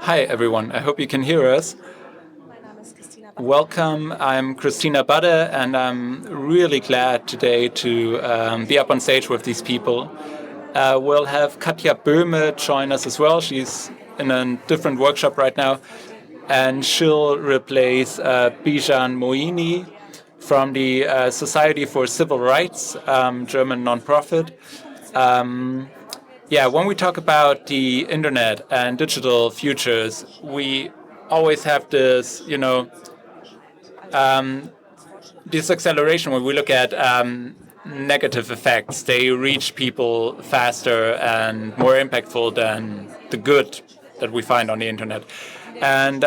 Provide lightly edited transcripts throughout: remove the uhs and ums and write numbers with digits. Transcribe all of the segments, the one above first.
Hi, everyone. I hope you can hear us. Welcome. I'm Christina Badde, and I'm really glad today to be up on stage with these people. We'll have Katja Böhme join us as well. She's in a different workshop right now, and she'll replace Bijan Moini from the Society for Civil Rights, German nonprofit. Yeah, when we talk about the internet and digital futures, we always have this, this acceleration when we look at negative effects. They reach people faster and more impactful than the good that we find on the internet. And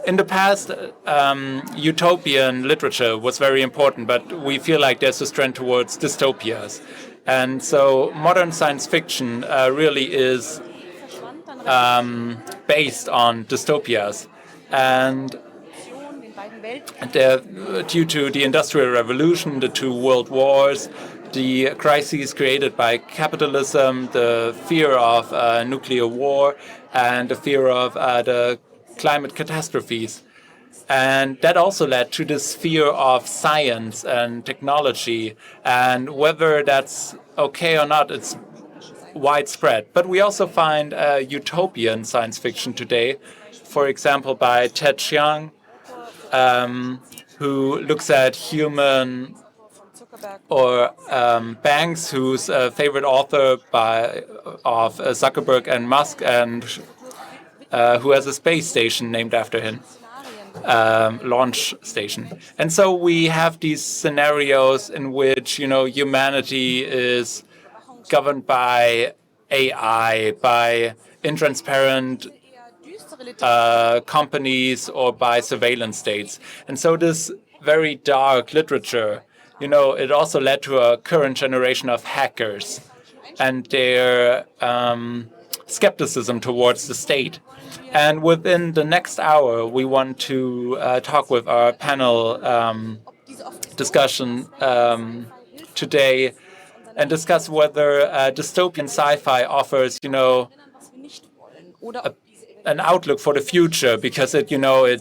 in the past, utopian literature was very important, but we feel like there's this trend towards dystopias. And so modern science fiction really is based on dystopias. And due to the Industrial Revolution, the two world wars, the crises created by capitalism, the fear of nuclear war, and the fear of the climate catastrophes. And that also led to this fear of science and technology. And whether that's okay or not, it's widespread. But we also find utopian science fiction today, for example, by Ted Chiang, who looks at human, or Banks, who's a favorite author of Zuckerberg and Musk, and who has a space station named after him. Launch station. And so we have these scenarios in which, humanity is governed by AI, by intransparent companies, or by surveillance states. And so this very dark literature, it also led to a current generation of hackers and their skepticism towards the state. And within the next hour, we want to talk with our panel discussion today and discuss whether dystopian sci-fi offers, an outlook for the future, because it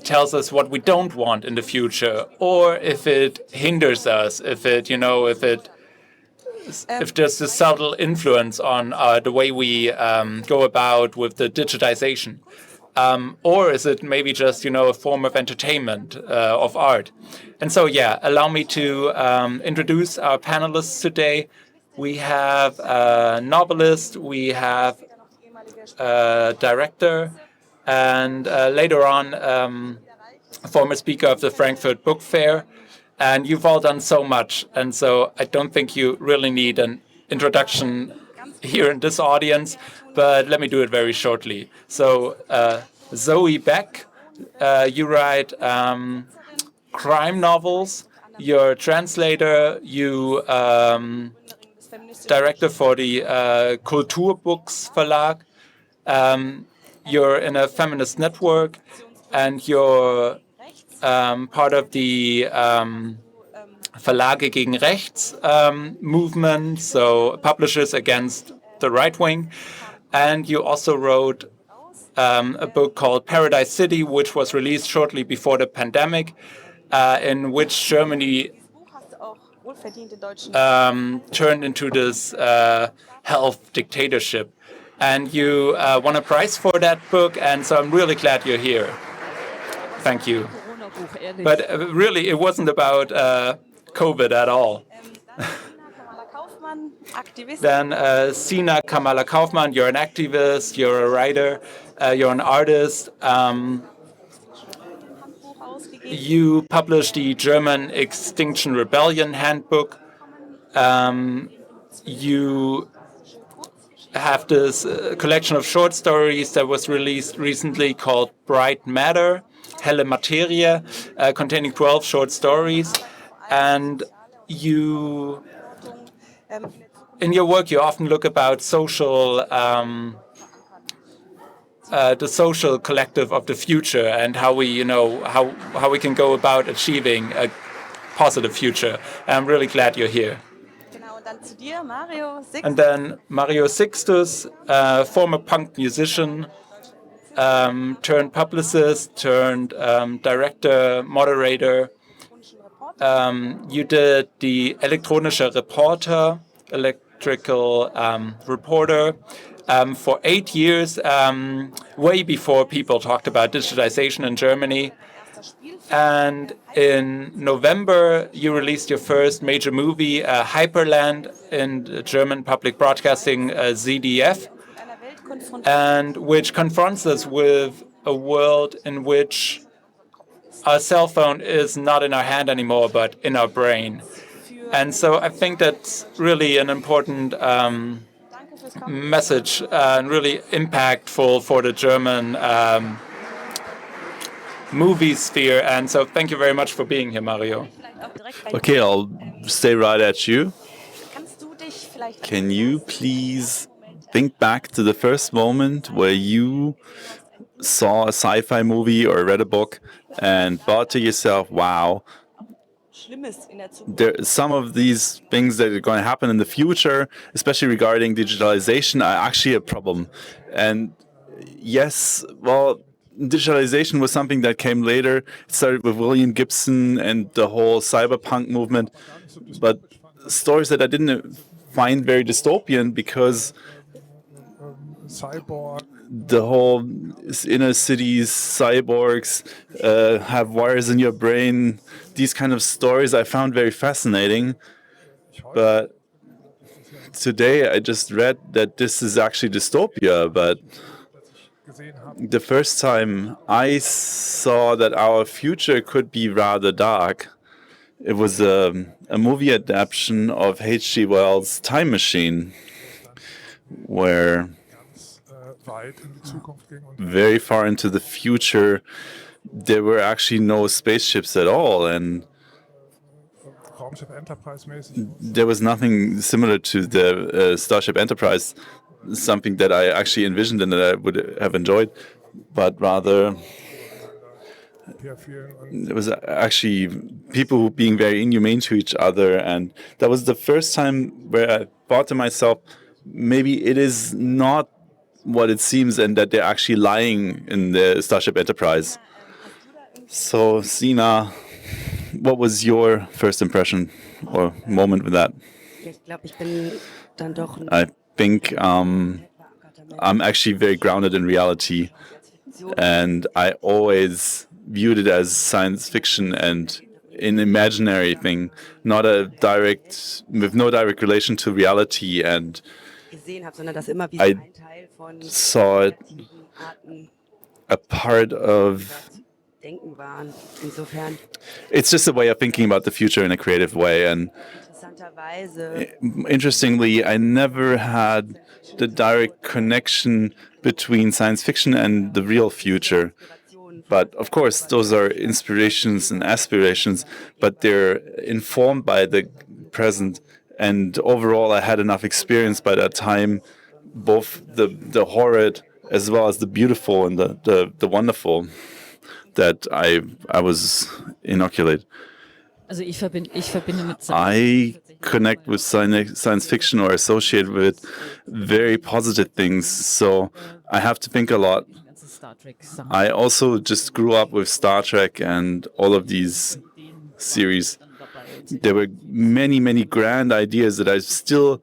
tells us what we don't want in the future, or if it hinders us, if there's a subtle influence on the way we go about with the digitization. Or is it maybe just, a form of entertainment, of art? And so, allow me to introduce our panelists today. We have a novelist, we have a director, and later on, a former speaker of the Frankfurt Book Fair. And you've all done so much, and so I don't think you really need an introduction here in this audience, but let me do it very shortly. So, Zoe Beck, you write crime novels, you're a translator, you director for the Kulturbooks Verlag, you're in a feminist network, and you're part of the Verlage gegen Rechts movement, so publishers against the right wing. And you also wrote a book called Paradise City, which was released shortly before the pandemic, in which Germany turned into this health dictatorship. And you won a prize for that book, and so I'm really glad you're here. Thank you. But really, it wasn't about COVID at all. Then Sina Kamala Kaufmann, you're an activist, you're a writer, you're an artist. You published the German Extinction Rebellion Handbook. You have this collection of short stories that was released recently called Bright Matter, Helle Materie, containing 12 short stories. And you, in your work, you often look about social, the social collective of the future, and how we, how we can go about achieving a positive future. I'm really glad you're here. And then Mario Sixtus, former punk musician, turned publicist, turned director, moderator. You did the elektronische Reporter, electrical reporter, for 8 years, way before people talked about digitization in Germany. And in November, you released your first major movie, Hyperland, in German public broadcasting, ZDF, and which confronts us with a world in which our cell phone is not in our hand anymore, but in our brain. And so I think that's really an important message and really impactful for the German movie sphere. And so thank you very much for being here, Mario. Okay, I'll stay right at you. Can you please think back to the first moment where you saw a sci-fi movie or read a book and thought to yourself, wow, some of these things that are going to happen in the future, especially regarding digitalization, are actually a problem. And yes, well, digitalization was something that came later. It started with William Gibson and the whole cyberpunk movement. But stories that I didn't find very dystopian because the whole inner cities, cyborgs, have wires in your brain. These kind of stories I found very fascinating. But today I just read that this is actually dystopia. But the first time I saw that our future could be rather dark, it was a movie adaptation of H.G. Wells' Time Machine, where very far into the future, there were actually no spaceships at all, and there was nothing similar to the Starship Enterprise, something that I actually envisioned and that I would have enjoyed, but rather it was actually people being very inhumane to each other, and that was the first time where I thought to myself, maybe it is not what it seems and that they're actually lying in the Starship Enterprise. So, Sina, what was your first impression or moment with that? I think I'm actually very grounded in reality, and I always viewed it as science fiction and an imaginary thing, not a direct, with no direct relation to reality. And I saw it a part of. It's just a way of thinking about the future in a creative way. And interestingly, I never had the direct connection between science fiction and the real future. But of course, those are inspirations and aspirations, but they're informed by the present. And overall, I had enough experience by that time, both the horrid as well as the beautiful and the wonderful, that I was inoculated. I connect with science fiction or associate with very positive things, so I have to think a lot. I also just grew up with Star Trek and all of these series. There were many, many grand ideas that I still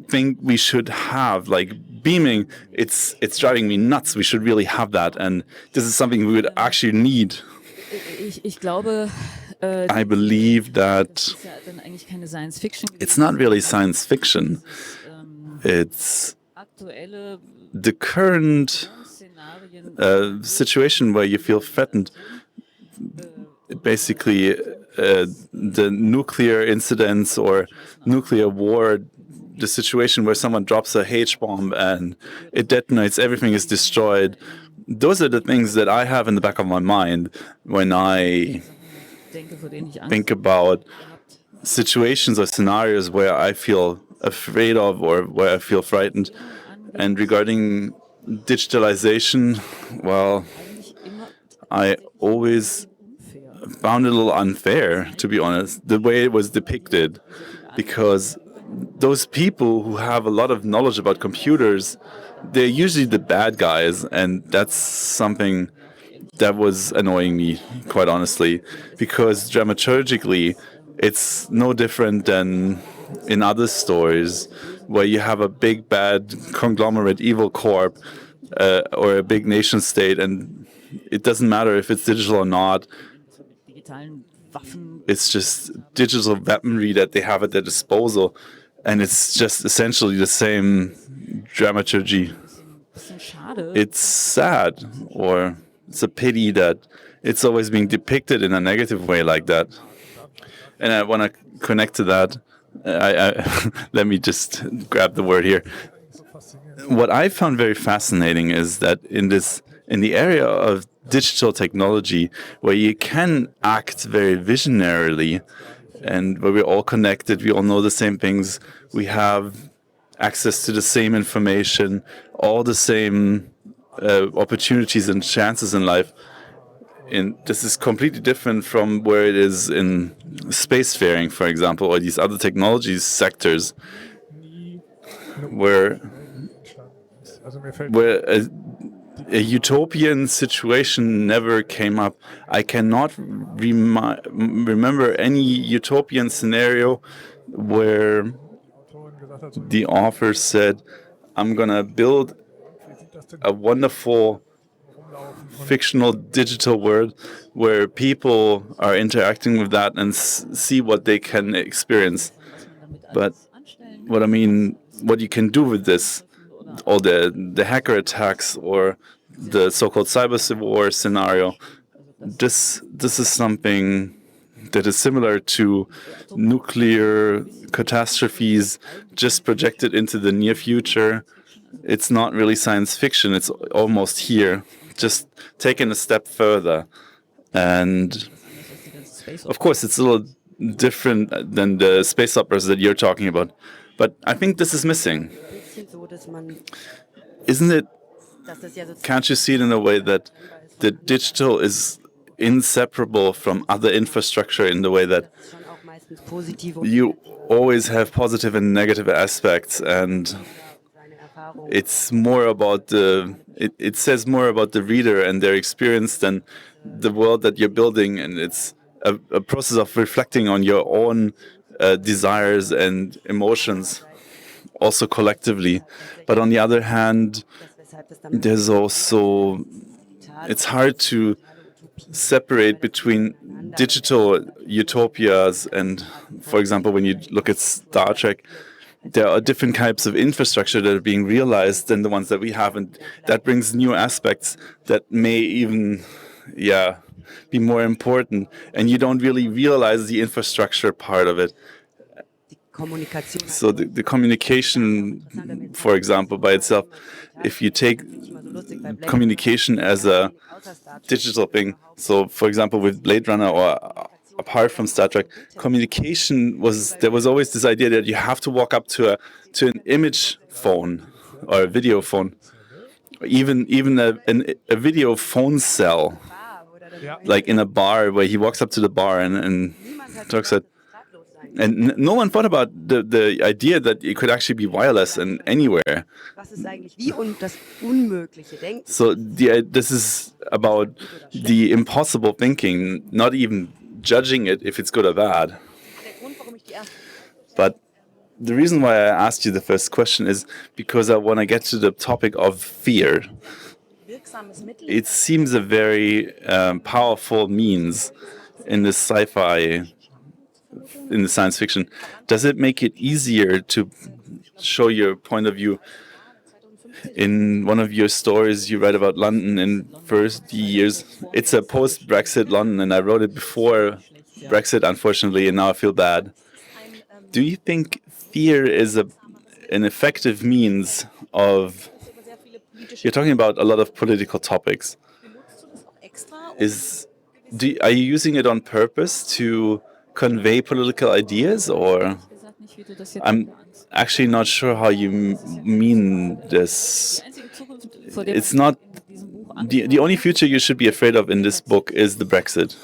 think we should have, like beaming. It's driving me nuts. We should really have that, and this is something we would actually need. I believe that it's not really science fiction. It's the current situation where you feel threatened. Basically, the nuclear incidents or nuclear war, the situation where someone drops a H-bomb and it detonates, everything is destroyed. Those are the things that I have in the back of my mind when I think about situations or scenarios where I feel afraid of or where I feel frightened. And regarding digitalization, well, I always found it a little unfair, to be honest, the way it was depicted, because those people who have a lot of knowledge about computers, they're usually the bad guys, and that's something that was annoying me, quite honestly, because dramaturgically, it's no different than in other stories where you have a big bad conglomerate evil corp or a big nation state, and it doesn't matter if it's digital or not. It's just digital weaponry that they have at their disposal, and it's just essentially the same dramaturgy. It's sad, or it's a pity that it's always being depicted in a negative way like that. And I want to connect to that. Let me just grab the word here. What I found very fascinating is that in the area of digital technology, where you can act very visionarily, and where we're all connected, we all know the same things, we have access to the same information, all the same opportunities and chances in life. And this is completely different from where it is in spacefaring, for example, or these other technology sectors, where a utopian situation never came up. I cannot remember any utopian scenario where the author said, I'm going to build a wonderful fictional digital world where people are interacting with that and see what they can experience. But what I mean, what you can do with this, all the hacker attacks or the so-called cyber civil war scenario, this is something that is similar to nuclear catastrophes just projected into the near future. It's not really science fiction, it's almost here, just taken a step further. And of course, it's a little different than the space operas that you're talking about. But I think this is missing. Isn't it? Can't you see it in a way that the digital is inseparable from other infrastructure in the way that you always have positive and negative aspects, and it's more about it says more about the reader and their experience than the world that you're building, and it's a process of reflecting on your own desires and emotions, also collectively. But on the other hand, there's also, it's hard to separate between digital utopias and, for example, when you look at Star Trek, there are different types of infrastructure that are being realized than the ones that we have, and that brings new aspects that may even, be more important, and you don't really realize the infrastructure part of it. So the communication, for example, by itself, if you take communication as a digital thing, so for example with Blade Runner or apart from Star Trek, communication there was always this idea that you have to walk up to an image phone or a video phone, even a video phone cell, like in a bar where he walks up to the bar and talks at. And no one thought about the idea that it could actually be wireless and anywhere. So this is about the impossible thinking, not even judging it if it's good or bad. But the reason why I asked you the first question is because I want to get to the topic of fear. It seems a very powerful means in the sci-fi, in the science fiction. Does it make it easier to show your point of view? In one of your stories, you write about London in first years. It's a post-Brexit London, and I wrote it before Brexit, unfortunately, and now I feel bad. Do you think fear is an effective means of... You're talking about a lot of political topics. Are you using it on purpose to convey political ideas, or I'm actually not sure how you mean this. It's not the only future you should be afraid of in this book is the Brexit,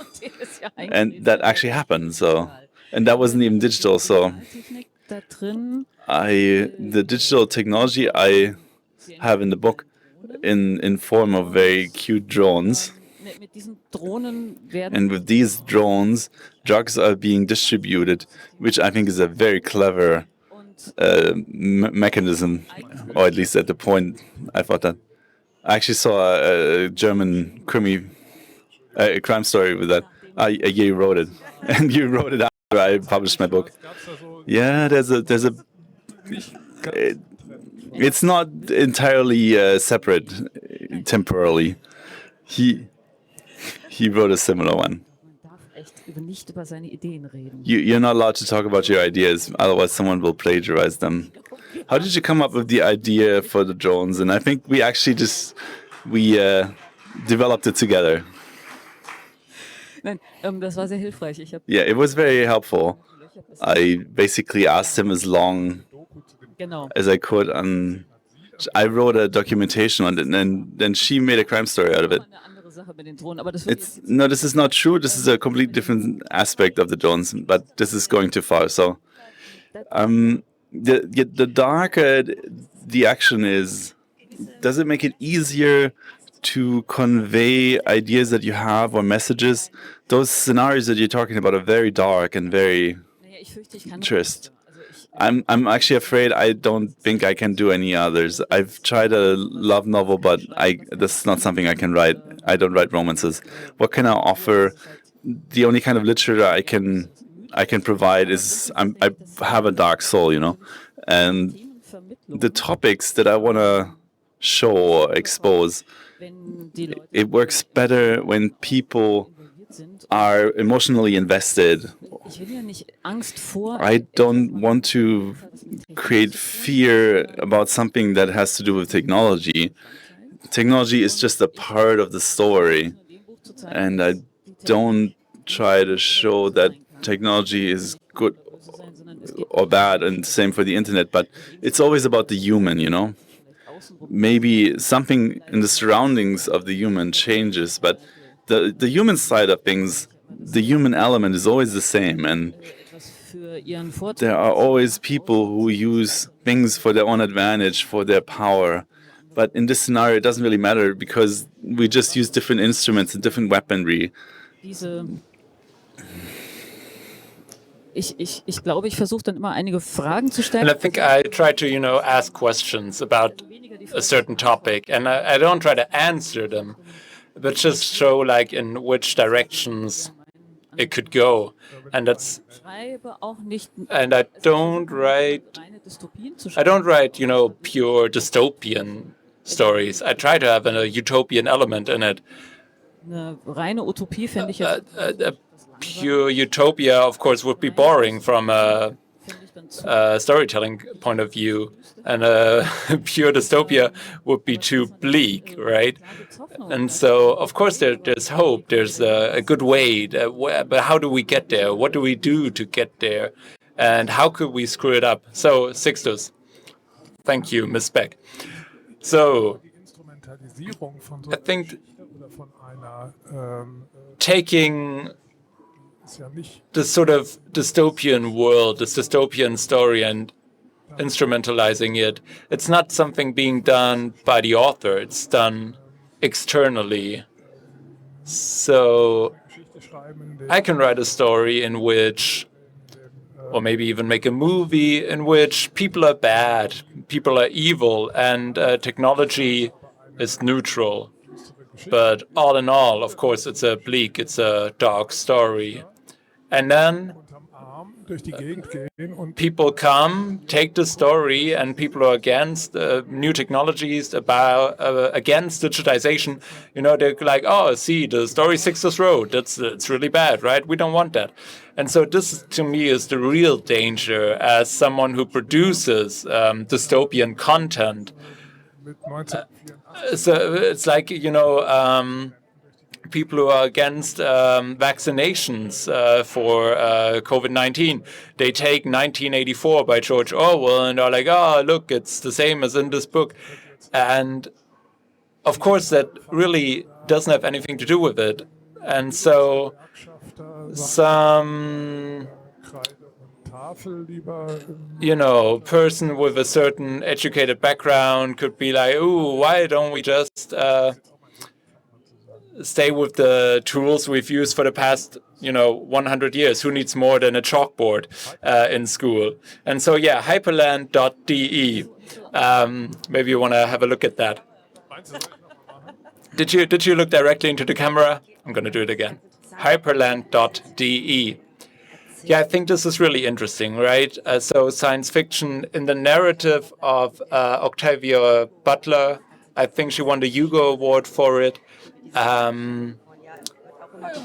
and that actually happened. So, and that wasn't even digital. So, The digital technology I have in the book in form of very cute drones. And with these drones, drugs are being distributed, which I think is a very clever mechanism, or at least at the point I thought that. I actually saw a German crime story with that. You wrote it, and you wrote it after I published my book. Yeah, there's a. It's not entirely separate temporally. He wrote a similar one. You're not allowed to talk about your ideas, otherwise someone will plagiarize them. How did you come up with the idea for the drones? And I think we actually developed it together. Yeah, it was very helpful. I basically asked him as long as I could. I wrote a documentation on it, and then she made a crime story out of it. No, this is not true. This is a completely different aspect of the drones, but this is going too far. So, the darker the action is, does it make it easier to convey ideas that you have or messages? Those scenarios that you're talking about are very dark and very interest. I'm actually afraid I don't think I can do any others. I've tried a love novel, but this is not something I can write. I don't write romances. What can I offer? The only kind of literature I can provide is I have a dark soul, and the topics that I want to show or expose, it works better when people are emotionally invested. I don't want to create fear about something that has to do with technology. Technology is just a part of the story, and I don't try to show that technology is good or bad, and same for the internet, but it's always about the human, Maybe something in the surroundings of the human changes, but the human side of things, the human element is always the same, and there are always people who use things for their own advantage, for their power. But in this scenario, it doesn't really matter because we just use different instruments and different weaponry. Ich glaube, ich versuche dann immer einige Fragen zu stellen. And I think I try to, ask questions about a certain topic, and I don't try to answer them, but just show like in which directions it could go. And that's and I don't write pure dystopian stories. I try to have a utopian element in it. Eine reine Utopie fände ich jetzt Pure utopia, of course, would be boring from a storytelling point of view, and pure dystopia would be too bleak, right? And so, of course, there's hope. There's a good way. But how do we get there? What do we do to get there? And how could we screw it up? So, Sixtus. Thank you, Ms. Beck. So, I think taking this sort of dystopian world, this dystopian story, and instrumentalizing it, it's not something being done by the author, it's done externally. So I can write a story in which, or maybe even make a movie in which people are bad, people are evil, and technology is neutral. But all in all, of course, it's a dark story. And then people come, take the story, and people are against new technologies, against digitization. They're like, oh, see, the story Sixtus wrote, it's really bad, right? We don't want that. And so this, to me, is the real danger as someone who produces dystopian content. So it's like, people who are against vaccinations for COVID-19, they take 1984 by George Orwell and are like, oh, look, it's the same as in this book. And of course, that really doesn't have anything to do with it. And so some person with a certain educated background could be like, ooh, why don't we just stay with the tools we've used for the past 100 years? Who needs more than a chalkboard in school? And so, yeah, hyperland.de. Maybe you want to have a look at that. Did you look directly into the camera? I'm going to do it again. Hyperland.de. Yeah, I think this is really interesting, right? So science fiction in the narrative of Octavia Butler. I think she won the Hugo Award for it.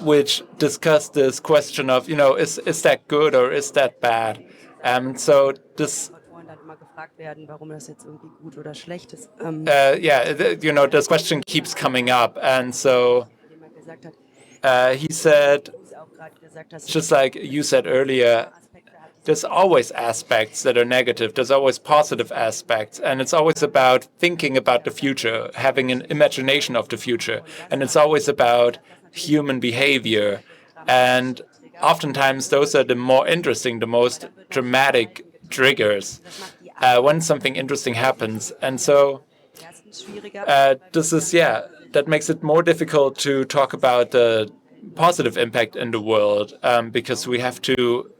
Which discussed this question of, is that good or is that bad? So this, this question keeps coming up, and so he said, just like you said earlier, there's always aspects that are negative. There's always positive aspects. And it's always about thinking about the future, having an imagination of the future. And it's always about human behavior. And oftentimes those are the more interesting, the most dramatic triggers when something interesting happens. And so that makes it more difficult to talk about the positive impact in the world because we have to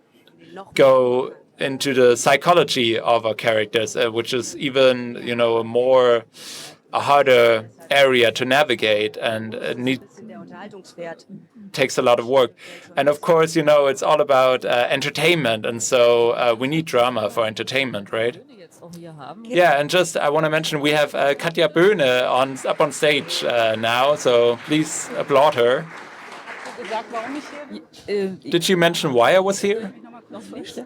go into the psychology of our characters, which is even, a harder area to navigate and takes a lot of work. And of course, it's all about entertainment. And so we need drama for entertainment, right? Yeah, and just I want to mention we have Katja Böhne up on stage now, so please applaud her. Did you mention why I was here?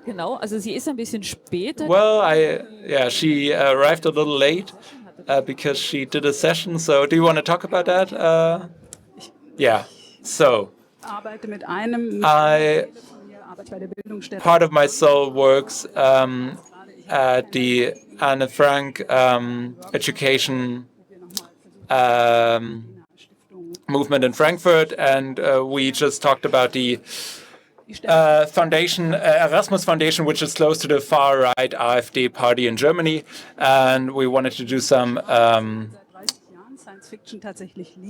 Genau, also sie ist ein bisschen spät. Well, she arrived a little late because she did a session. So do you want to talk about that? So part of my soul works at the Anne Frank education movement in Frankfurt, and we just talked about the foundation, Erasmus Foundation, which is close to the far-right AfD party in Germany, and we wanted to do some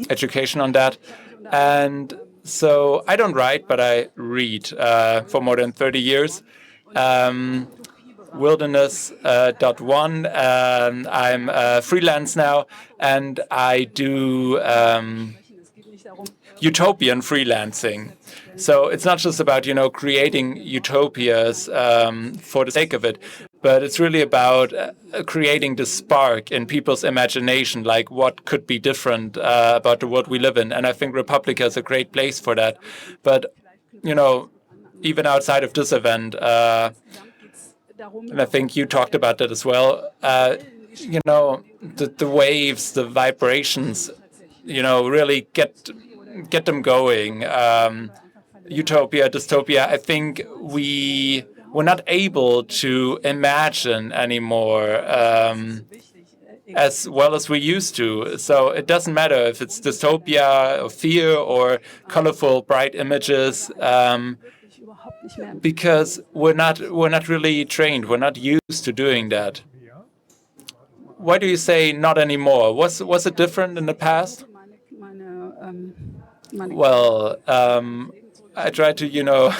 education on that. And so I don't write, but I read for more than 30 years. Wilderness.one. I'm freelance now, and I do utopian freelancing. So it's not just about, creating utopias for the sake of it, but it's really about creating the spark in people's imagination, like what could be different about the world we live in. And I think Republica is a great place for that. But, even outside of this event, and I think you talked about that as well, the waves, the vibrations, really get them going. Utopia, dystopia, I think we're not able to imagine anymore as well as we used to. So it doesn't matter if it's dystopia or fear or colorful, bright images, because we're not really trained. We're not used to doing that. Why do you say not anymore? Was it different in the past? Well, I try to,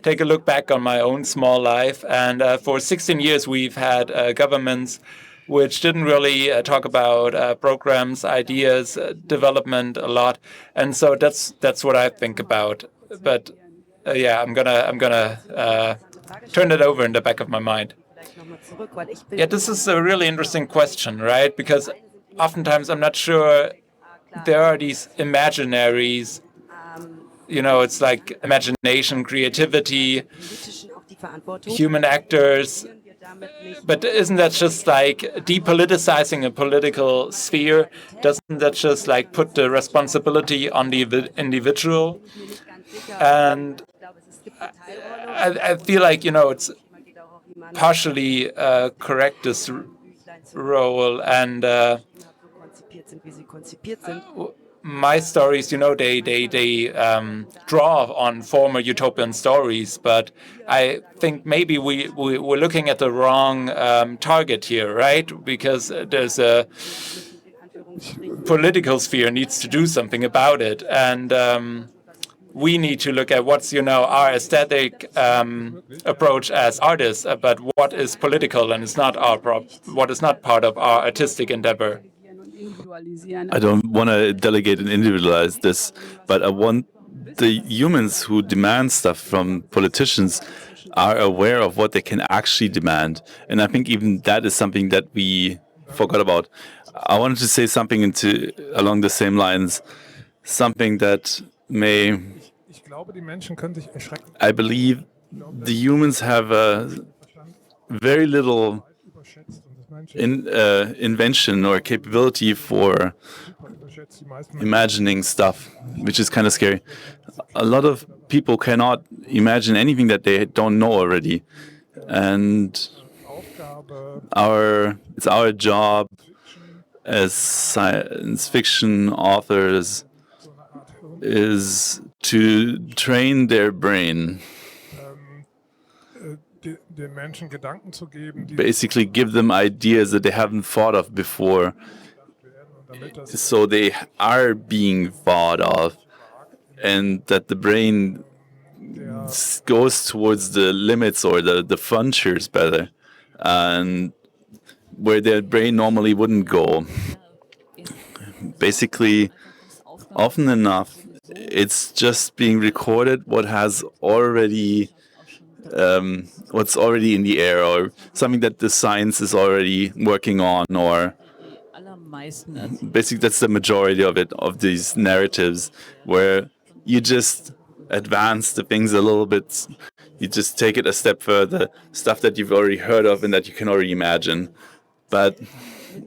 take a look back on my own small life. And for 16 years, we've had governments which didn't really talk about programs, ideas, development a lot. And so that's what I think about. But I'm gonna turn it over in the back of my mind. Yeah, this is a really interesting question, right? Because oftentimes I'm not sure there are these imaginaries. It's like imagination, creativity, human actors. But isn't that just like depoliticizing a political sphere? Doesn't that just like put the responsibility on the individual? And I feel like, it's partially correct, this role. And my stories, you know, they draw on former utopian stories, but I think maybe we're looking at the wrong target here, right? Because there's a political sphere needs to do something about it, and we need to look at what's, you know, our aesthetic approach as artists, but what is political and is not what is not part of our artistic endeavor. I don't want to delegate and individualize this, but I want the humans who demand stuff from politicians are aware of what they can actually demand. And I think even that is something that we forgot about. I wanted to say something along the same lines, something that may... I believe the humans have very little invention or capability for imagining stuff, which is kind of scary. A lot of people cannot imagine anything that they don't know already, and it's our job as science fiction authors is to train their brain, basically give them ideas that they haven't thought of before, so they are being thought of, and that the brain goes towards the limits or the frontiers better, and where their brain normally wouldn't go. Basically, often enough, it's just being recorded what's already in the air, or something that the science is already working on, or basically that's the majority of it, of these narratives, where you just advance the things a little bit, you just take it a step further, stuff that you've already heard of and that you can already imagine. But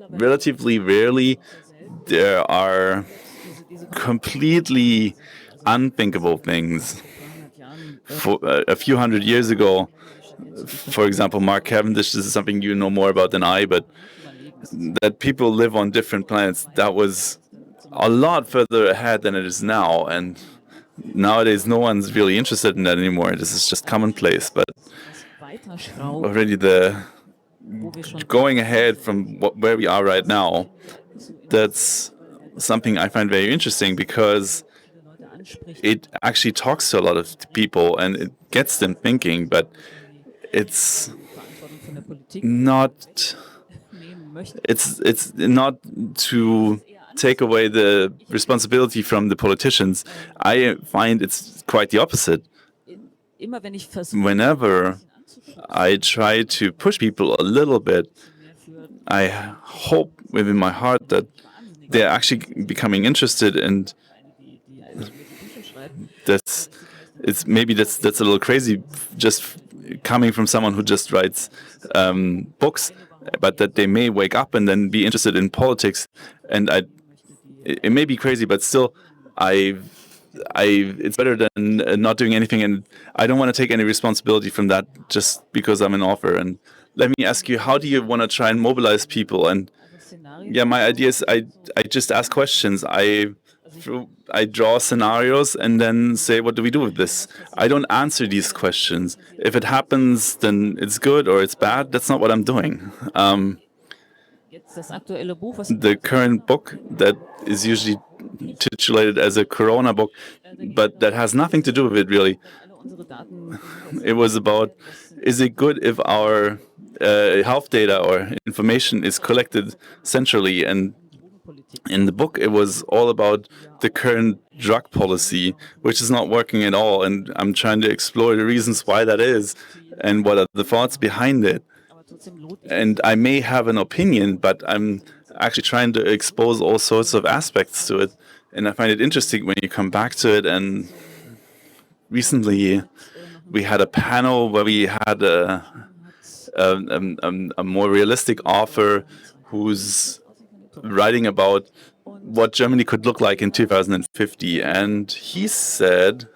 relatively rarely there are completely unthinkable things. For a few hundred years ago, for example, Mark Cavendish, this is something you know more about than I, but that people live on different planets, that was a lot further ahead than it is now, and nowadays no one's really interested in that anymore. This is just commonplace, but already the going ahead from where we are right now, that's something I find very interesting, because it actually talks to a lot of people and it gets them thinking, but it's not to take away the responsibility from the politicians. I find it's quite the opposite. Whenever I try to push people a little bit, I hope within my heart that they're actually becoming interested, and that's a little crazy, just coming from someone who just writes books, but that they may wake up and then be interested in politics. And it may be crazy, but still, it's better than not doing anything, and I don't want to take any responsibility from that just because I'm an author. And let me ask you, how do you want to try and mobilize people? And yeah, my idea is I just ask questions. I draw scenarios and then say, what do we do with this? I don't answer these questions. If it happens, then it's good or it's bad. That's not what I'm doing. The current book that is usually titulated as a Corona book, but that has nothing to do with it, really. It was about, is it good if our health data or information is collected centrally? And in the book, it was all about the current drug policy, which is not working at all. And I'm trying to explore the reasons why that is and what are the thoughts behind it. And I may have an opinion, but I'm actually trying to expose all sorts of aspects to it. And I find it interesting when you come back to it. And recently, we had a panel where we had a more realistic author who's writing about what Germany could look like in 2050. And he said,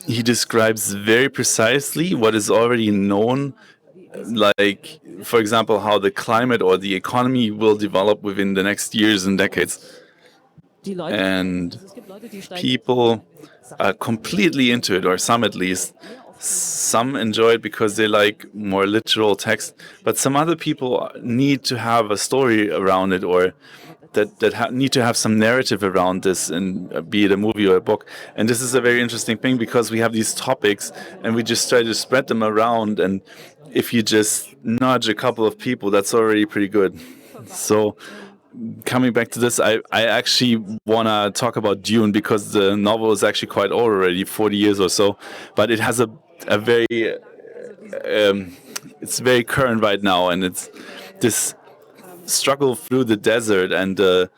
he describes very precisely what is already known like, for example, how the climate or the economy will develop within the next years and decades. Die Leute, And es gibt Leute, die steigen people are completely into it, or some at least. Some enjoy it because they like more literal text, but some other people need to have a story around it, or that need to have some narrative around this, and be it a movie or a book. And this is a very interesting thing because we have these topics and we just try to spread them around. And if you just nudge a couple of people, that's already pretty good. So coming back to this, I actually want to talk about Dune because the novel is actually quite old already, 40 years or so, but it has a very, it's very current right now, and it's this struggle through the desert and the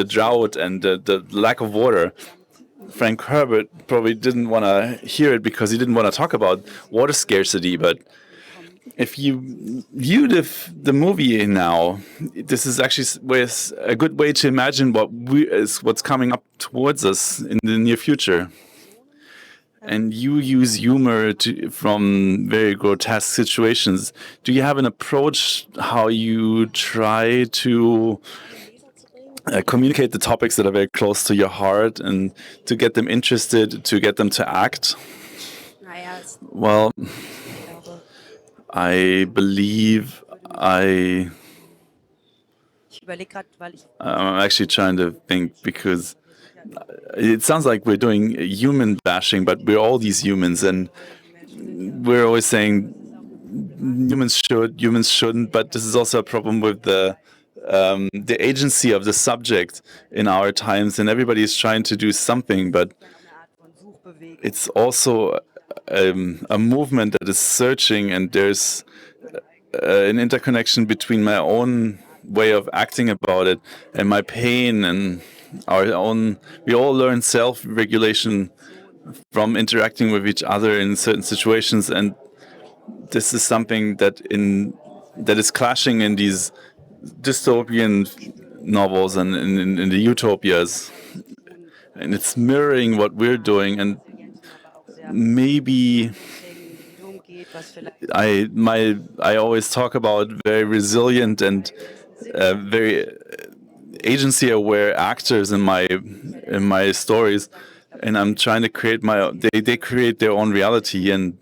drought and the lack of water. Frank Herbert probably didn't want to hear it because he didn't want to talk about water scarcity, but if you view the movie now, this is actually a good way to imagine what's coming up towards us in the near future. And you use humor from very grotesque situations. Do you have an approach how you try to communicate the topics that are very close to your heart and to get them interested, to get them to act? Well, I believe I'm actually trying to think, because it sounds like we're doing human bashing, but we're all these humans, and we're always saying humans should, humans shouldn't. But this is also a problem with the agency of the subject in our times, and everybody is trying to do something, but it's also a movement that is searching, and there's an interconnection between my own way of acting about it and my pain and our own. We all learn self-regulation from interacting with each other in certain situations, and this is something that is clashing in these dystopian novels and in the utopias, and it's mirroring what we're doing. And maybe I always talk about very resilient and very agency-aware actors in my stories, and I'm trying to create they create their own reality. And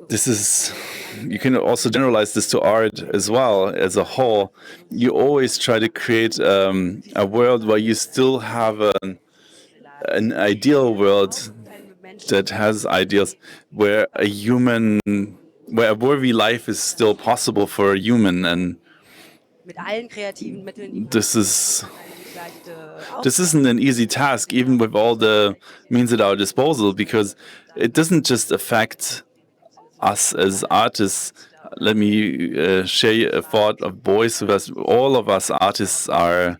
this is, you can also generalize this to art as well as a whole. You always try to create a world where you still have an ideal world that has ideals, where a worthy life is still possible for a human. And this isn't an easy task, even with all the means at our disposal, because it doesn't just affect us as artists. Let me share a thought of Boyce with us. All of us artists are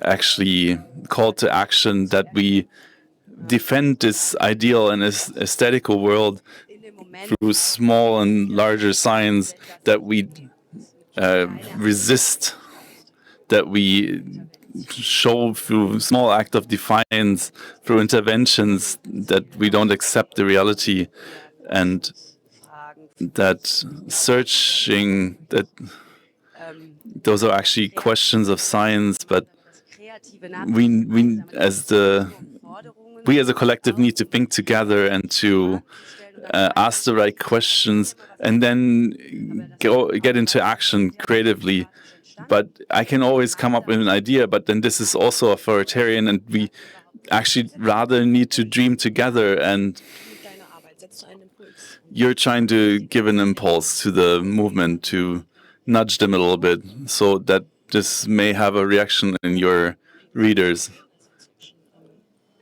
actually called to action, that we defend this ideal and aesthetical world through small and larger signs, that we resist, that we show through small act of defiance, through interventions, that we don't accept the reality, and that searching, that those are actually questions of science, but we as a collective need to think together and to ask the right questions, and then get into action creatively. But I can always come up with an idea, but then this is also authoritarian, and we actually rather need to dream together. And you're trying to give an impulse to the movement, to nudge them a little bit, so that this may have a reaction in your readers.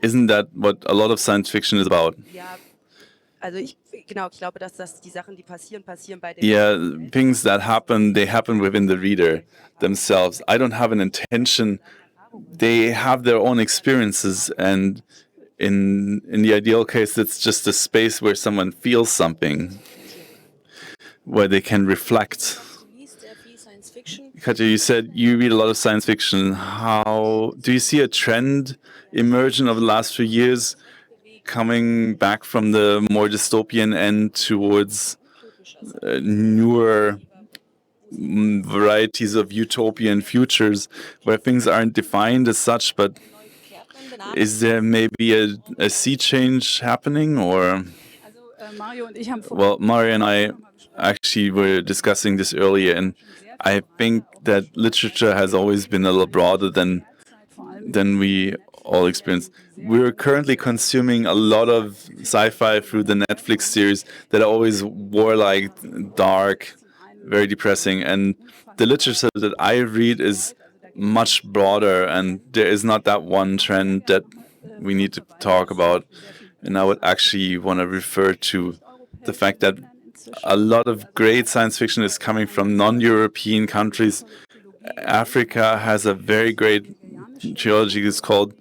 Isn't that what a lot of science fiction is about? Yeah, things that happen, they happen within the reader themselves. I don't have an intention. They have their own experiences, and in the ideal case, it's just a space where someone feels something, where they can reflect. Katja, you said you read a lot of science fiction. How do you see a trend emerging over the last few years, coming back from the more dystopian end towards newer varieties of utopian futures where things aren't defined as such, but is there maybe a sea change happening? Or well, Mario and I actually were discussing this earlier, and I think that literature has always been a little broader than we all experience. We're currently consuming a lot of sci-fi through the Netflix series that are always warlike, dark, very depressing. And the literature that I read is much broader, and there is not that one trend that we need to talk about. And I would actually want to refer to the fact that a lot of great science fiction is coming from non-European countries. Africa has a very great trilogy. It's called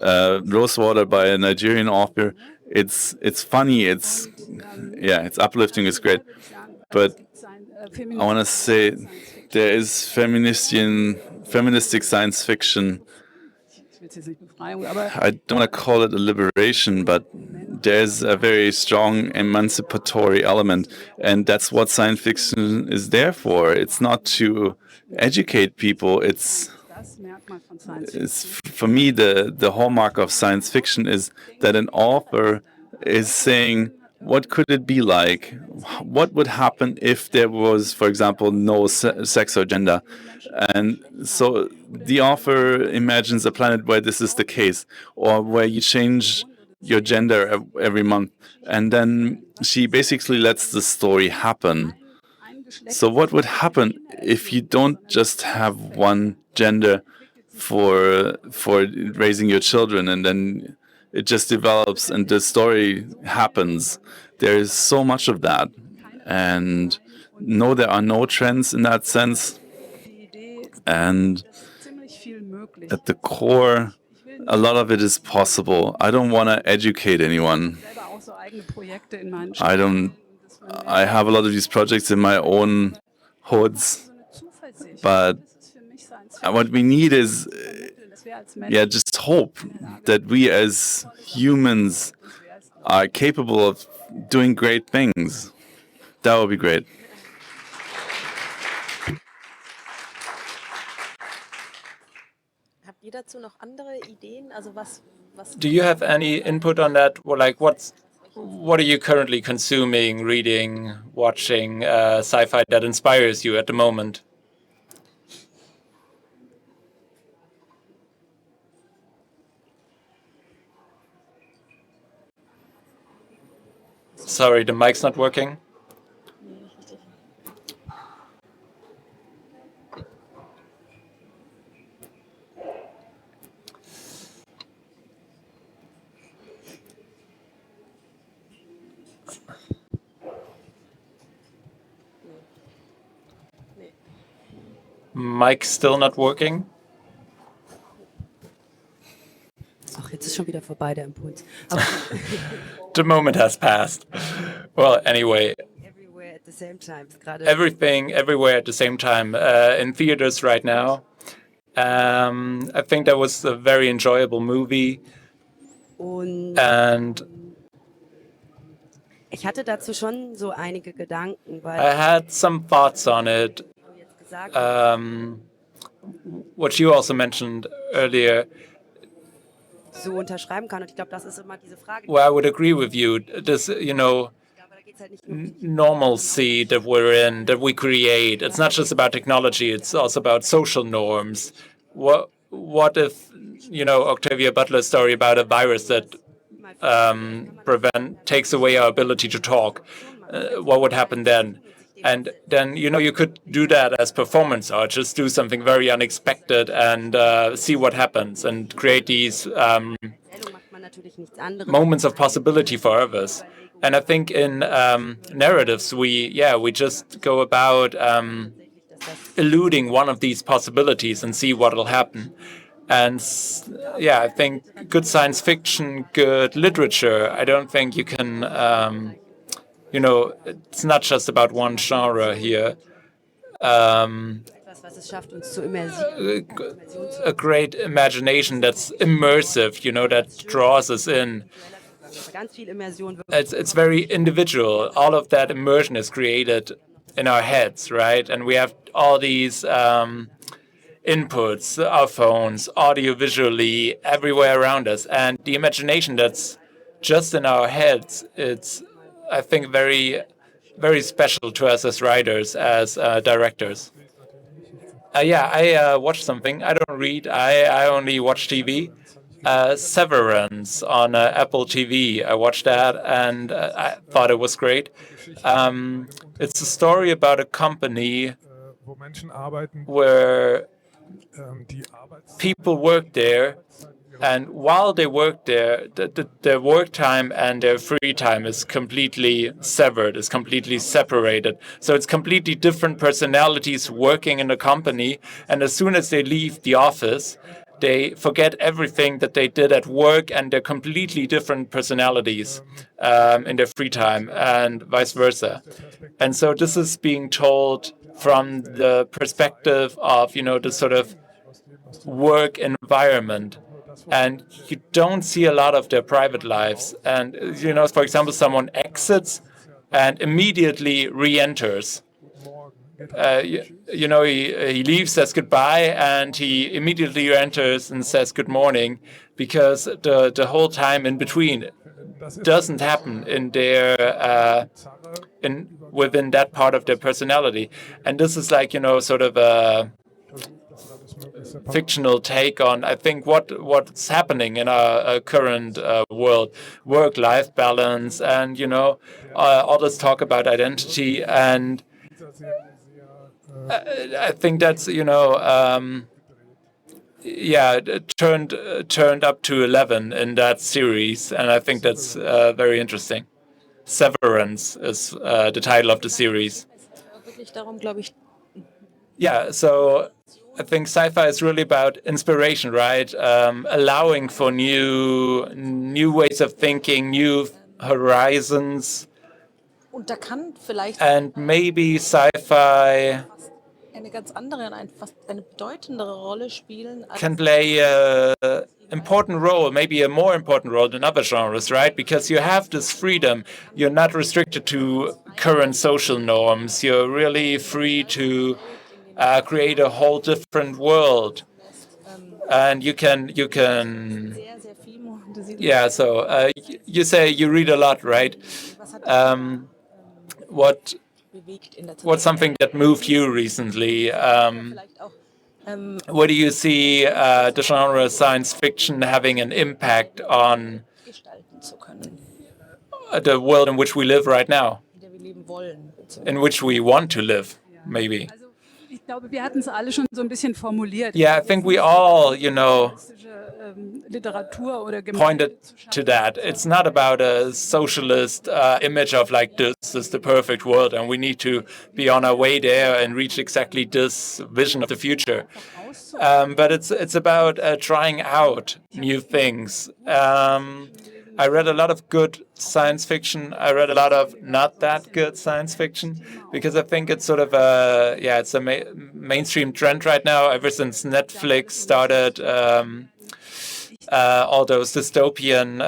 Rosewater by a Nigerian author. It's funny. It's uplifting. It's great. But I want to say there is feministic science fiction. I don't want to call it a liberation, but there's a very strong emancipatory element, and that's what science fiction is there for. It's not to educate people. It's for me, the hallmark of science fiction is that an author is saying, what could it be like? What would happen if there was, for example, no sex or gender? And so the author imagines a planet where this is the case, or where you change your gender every month. And then she basically lets the story happen. So what would happen if you don't just have one gender for raising your children, and then it just develops and the story happens? There is so much of that. And no, there are no trends in that sense. And at the core, a lot of it is possible. I don't want to educate anyone. I have a lot of these projects in my own hoods, but what we need is just hope that we as humans are capable of doing great things. That would be great. Do you have any input on that? Well, like, what are you currently consuming, reading, watching sci-fi that inspires you at the moment? Sorry, the mic's not working. Mic's still not working. Ach, jetzt ist schon wieder vorbei der Impuls. The moment has passed. Well, anyway. Everywhere at the same time. Everything, everywhere at the same time. In theaters right now. I think that was a very enjoyable movie. And ich hatte dazu schon so einige Gedanken, weil I had some thoughts on it. What you also mentioned earlier. So unterschreiben kann. Und ich glaube, das ist immer diese Frage. Well, I would agree with you. This, normalcy that we're in, that we create. It's not just about technology. It's also about social norms. What if, Octavia Butler's story about a virus that takes away our ability to talk? What would happen then? And then, you could do that as performance art, just do something very unexpected and see what happens and create these moments of possibility for others. And I think in narratives, we just go about eluding one of these possibilities and see what will happen. And I think good science fiction, good literature, I don't think you can it's not just about one genre here. A great imagination that's immersive, that draws us in. it's very individual. All of that immersion is created in our heads, right? And we have all these inputs, our phones, audio, visually, everywhere around us. And the imagination that's just in our heads, it's, I think, very, very special to us as writers, as directors. Yeah, I watch something. I don't read. I only watch TV. Severance on Apple TV. I watched that and I thought it was great. It's a story about a company where people work there, and while they work there, their work time and their free time is completely severed, is completely separated. So it's completely different personalities working in the company, and as soon as they leave the office, they forget everything that they did at work, and they're completely different personalities in their free time, and vice versa. And so this is being told from the perspective of, the sort of work environment. And you don't see a lot of their private lives. And, for example, someone exits and immediately re-enters. He leaves, says goodbye, and he immediately enters and says good morning, because the whole time in between doesn't happen in their within that part of their personality. And this is like, sort of a fictional take on, I think, what's happening in our current world, work-life balance, and all this talk about identity. And I think that's turned up to 11 in that series, and I think that's very interesting. Severance is the title of the series. Yeah, so I think sci-fi is really about inspiration, right? Allowing for new ways of thinking, new horizons. And maybe sci-fi can play an important role, maybe a more important role than other genres, right? Because you have this freedom. You're not restricted to current social norms. You're really free to create a whole different world. And you can yeah, so you say you read a lot, right? What's something that moved you recently? Where do you see the genre science fiction having an impact on the world in which we live right now, in which we want to live, maybe? Yeah, I think we all, pointed to that. It's not about a socialist image of like this is the perfect world, and we need to be on our way there and reach exactly this vision of the future. But it's about trying out new things. I read a lot of good science fiction. I read a lot of not that good science fiction, because I think it's sort of it's a mainstream trend right now, ever since Netflix started all those dystopian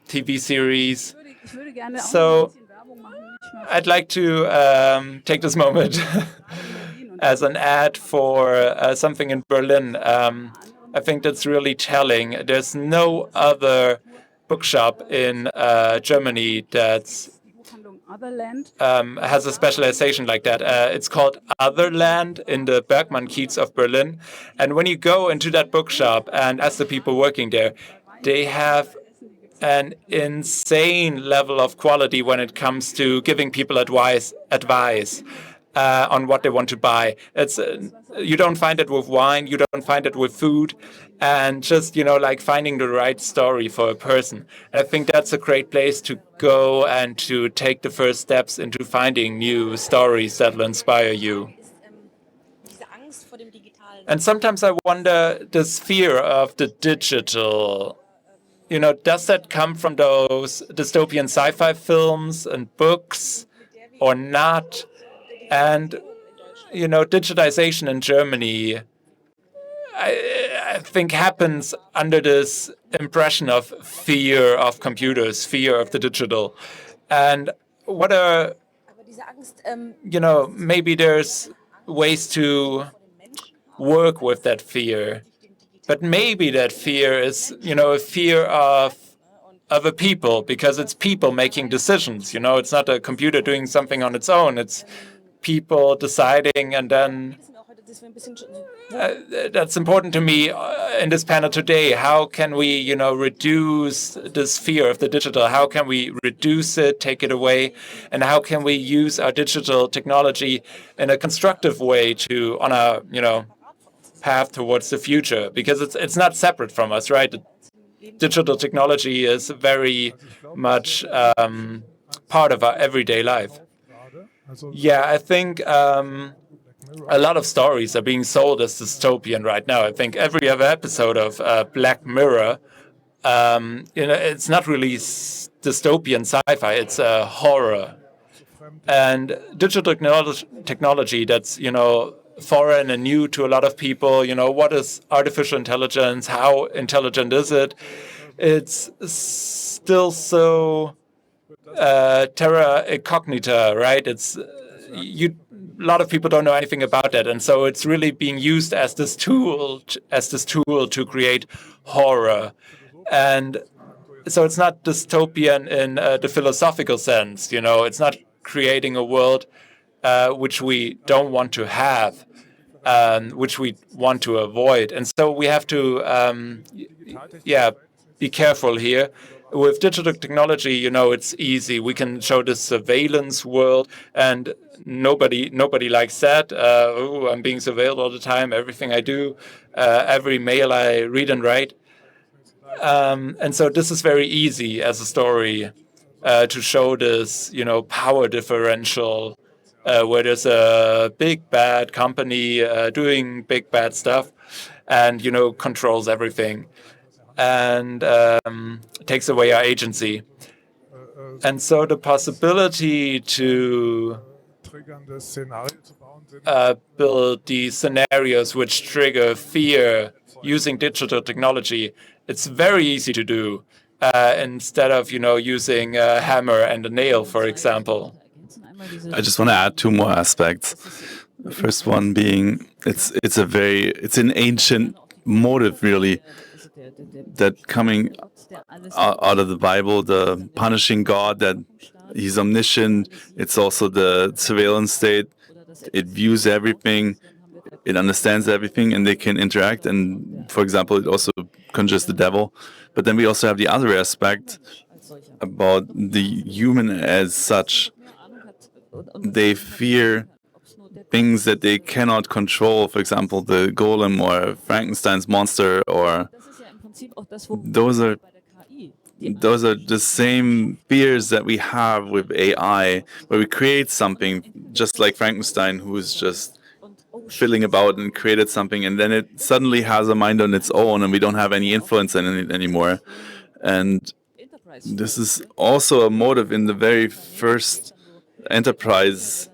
TV series. So I'd like to take this moment as an ad for something in Berlin. I think that's really telling. There's no other bookshop in Germany that has a specialization like that. It's called Otherland in the Bergmann-Kiez of Berlin. And when you go into that bookshop and ask the people working there, they have an insane level of quality when it comes to giving people advice on what they want to buy. It's you don't find it with wine, you don't find it with food, and just like finding the right story for a person. And I think that's a great place to go and to take the first steps into finding new stories that will inspire you. And sometimes I wonder, this fear of the digital, does that come from those dystopian sci-fi films and books or not? And, digitization in Germany, I think happens under this impression of fear of computers, fear of the digital. And what are, maybe there's ways to work with that fear. But maybe that fear is, a fear of other people, because it's people making decisions. It's not a computer doing something on its own. It's people deciding, and then that's important to me in this panel today. How can we, reduce this fear of the digital? How can we reduce it, take it away, and how can we use our digital technology in a constructive way on a, path towards the future? Because it's not separate from us, right? Digital technology is very much part of our everyday life. Yeah, I think a lot of stories are being sold as dystopian right now. I think every other episode of Black Mirror, it's not really dystopian sci-fi, it's horror. And digital technology that's, foreign and new to a lot of people. What is artificial intelligence? How intelligent is it? It's still so terra incognita, right? A lot of people don't know anything about that, and so it's really being used as this tool to create horror. And so it's not dystopian in the philosophical sense. It's not creating a world which we don't want to have, which we want to avoid. And so we have to, be careful here. With digital technology, it's easy. We can show this surveillance world, and nobody likes that. I'm being surveilled all the time. Everything I do, every mail I read and write. And so this is very easy as a story to show this, power differential, where there's a big bad company doing big bad stuff, and controls everything, and takes away our agency. And so the possibility to build these scenarios which trigger fear using digital technology, it's very easy to do, instead of in a hammer and a nail, for example. I just want to add two more aspects. The first one being it's an ancient motive, really, that coming out of the Bible, the punishing God, that he's omniscient. It's also the surveillance state. It views everything, it understands everything, and they can interact. And for example, it also conjures the devil. But then we also have the other aspect about the human as such. They fear things that they cannot control. For example, the golem or Frankenstein's monster, or those are the same fears that we have with AI, where we create something just like Frankenstein, who is just fiddling about and created something, and then it suddenly has a mind on its own, and we don't have any influence in it anymore. And this is also a motive in the very first Enterprise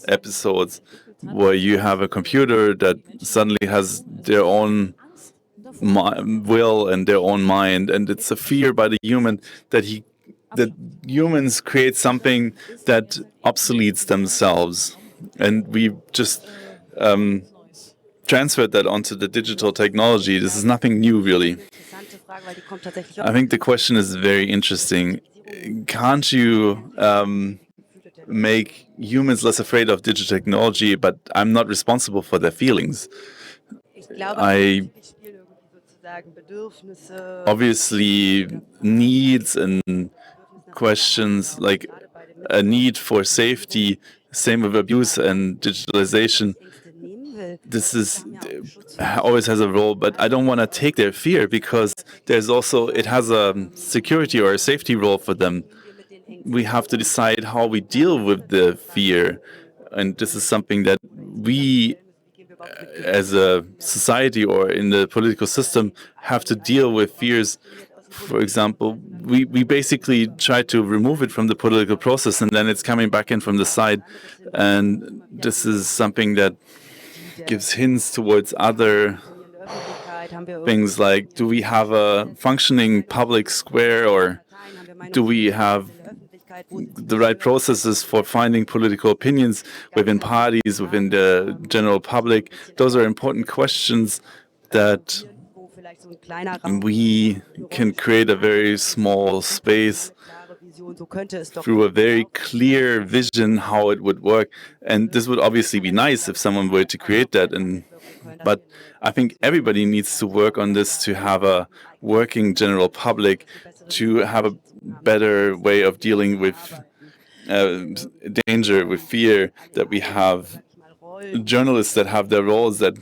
episodes, where you have a computer that suddenly has their own will and their own mind, and it's a fear by the human that humans create something that obsoletes themselves, and we just transferred that onto the digital technology. This is nothing new, really. I think the question is very interesting. Can't you make humans less afraid of digital technology, but I'm not responsible for their feelings? Obviously, needs and questions like a need for safety, same with abuse and digitalization. This is always has a role, but I don't want to take their fear, because it has a security or a safety role for them. We have to decide how we deal with the fear, and this is something that we as a society or in the political system have to deal with. Fears, for example, we basically try to remove it from the political process, and then it's coming back in from the side, and this is something that gives hints towards other things like, do we have a functioning public square, or do we have the right processes for finding political opinions within parties, within the general public? Those are important questions that we can create a very small space through a very clear vision how it would work. And this would obviously be nice if someone were to create that. But I think everybody needs to work on this to have a working general public, to have a better way of dealing with danger, with fear, that we have journalists that have their roles that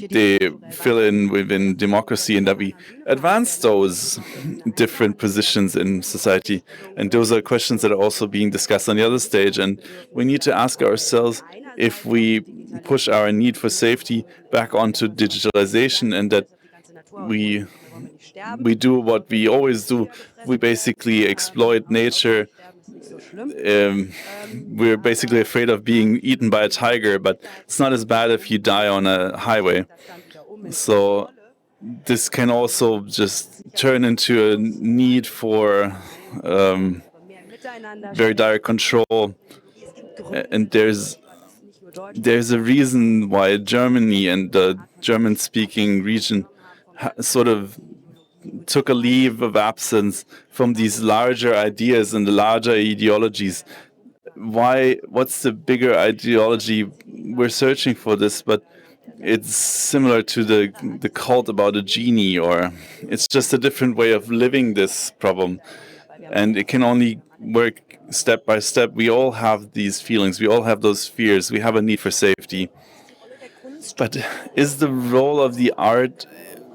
they fill in within democracy, and that we advance those different positions in society. And those are questions that are also being discussed on the other stage. And we need to ask ourselves if we push our need for safety back onto digitalization, and that we do what we always do. We basically exploit nature. We're basically afraid of being eaten by a tiger, but it's not as bad if you die on a highway. So this can also just turn into a need for very direct control. And there's a reason why Germany and the German-speaking region sort of took a leave of absence from these larger ideas and the larger ideologies. What's the bigger ideology? We're searching for this, but it's similar to the cult about a genie, or it's just a different way of living this problem. And it can only work step by step. We all have these feelings. We all have those fears. We have a need for safety. But is the role of the art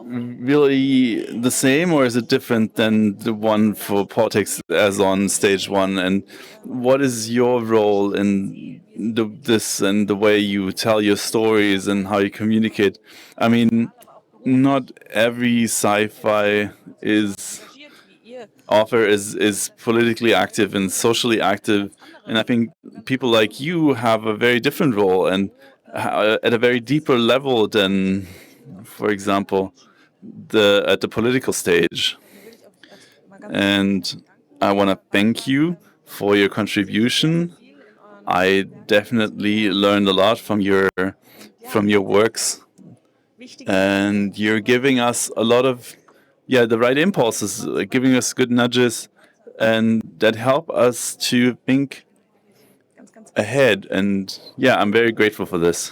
really the same, or is it different than the one for politics as on stage one? And what is your role in this and the way you tell your stories and how you communicate? I mean, not every sci-fi author is politically active and socially active, and I think people like you have a very different role, and at a very deeper level than, for example, at the political stage. And I want to thank you for your contribution. I definitely learned a lot from your works, and you're giving us a lot of the right impulses, giving us good nudges, and that help us to think ahead. And I'm very grateful for this.